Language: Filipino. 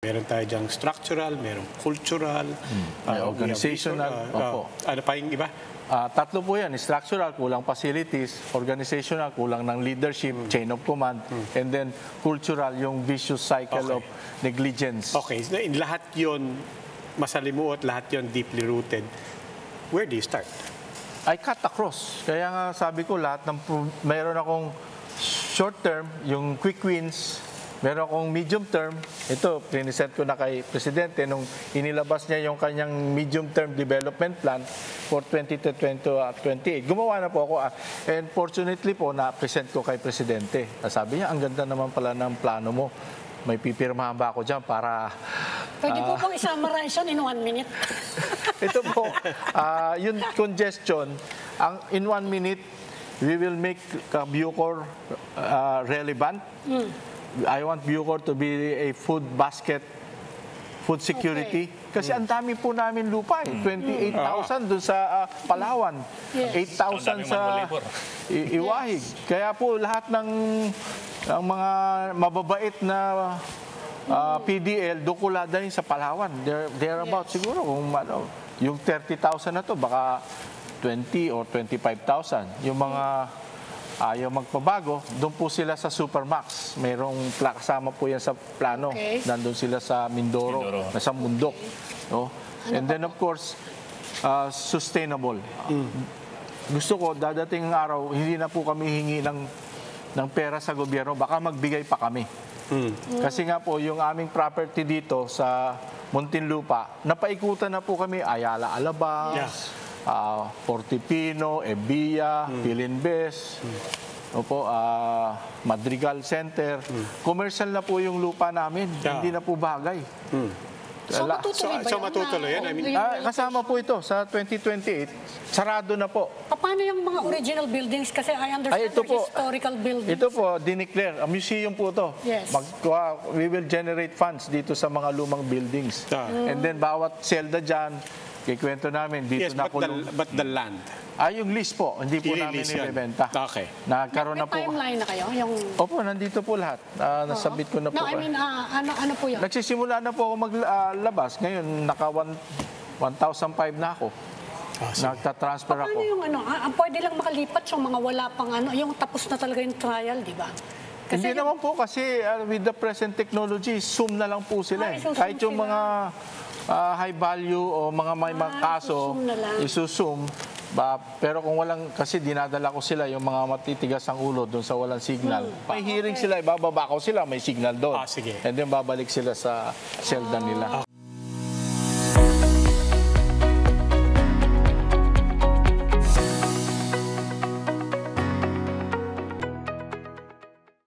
Meron tayo diyang structural, merong cultural, May organizational, opo. Ano pa yung iba? Tatlo po yan, structural, kulang facilities, organizational, kulang ng leadership, chain of command, and then cultural, yung vicious cycle of negligence. Okay, so in lahat yon masalimuot, lahat yon deeply rooted. Where do you start? I cut across. Kaya nga sabi ko, mayroon akong short term, yung quick wins, meron akong medium term. Ito, present ko na kay Presidente nung inilabas niya yung kanyang medium term development plan for 2020-2028. Gumawa na po ako. And fortunately po, na-present ko kay Presidente. Sabi niya, ang ganda naman pala ng plano mo. May pipirmahan ba ako dyan para... Pwede po pong i-summarize yun in 1 minute. Ito po, yung congestion, in 1 minute, we will make Bucor relevant. I want Bucor to be a food basket, food security. Kasi ang dami po namin lupa eh. 28,000 doon sa Palawan. 8,000 sa Iwahig. Kaya po lahat ng mga mababait na PDL, dokulada rin sa Palawan. They're about siguro kung yung 30,000 na to, baka 20 or 25,000. Yung mga ayaw magpabago, doon po sila sa Supermax. Mayroong kasama po yan sa plano. Nandun sila sa Mindoro. Nasa Mundok. No? And then of course, sustainable. Gusto ko, dadating ang araw, hindi na po kami hingi ng pera sa gobyerno, baka magbigay pa kami. Kasi nga po, yung aming property dito sa Muntinlupa, napaikutan na po kami, Ayala Alabang, Fortipino, Ebia, Pilinbes, Madrigal Center. Commercial na po yung lupa namin, hindi na po bagay. So matutuloy yan? I mean, kasama po ito sa 2028. Sarado na po. Paano yung mga original buildings? Kasi I understand historical buildings. Ito po, dineclare. A museum po ito. Yes. We will generate funds dito sa mga lumang buildings. And then bawat selda dyan, kikwento namin dito na kulong. But the land? Yung list po, hindi po namin nilibenta. Okay. Nagkaroon na po. May timeline na kayo? Opo, nandito po lahat. Nasabit ko na po. No, I mean, ano po yun? Nagsisimula na po ako maglabas. Ngayon, naka 1,005 na ako. Nagtatransfer ako. Paano yung pwede lang makalipat yung mga wala pang yung tapos na talaga yung trial, di ba? Hindi naman po kasi with the present technology, Zoom na lang po sila. Kahit yung mga high value o mga may mga kaso, isusum. Pero kung walang, kasi dinadala ko sila yung mga matitigas ang ulo doon sa walang signal. May hearing sila, ibababa ko sila, may signal doon. Sige. And then babalik sila sa selda nila.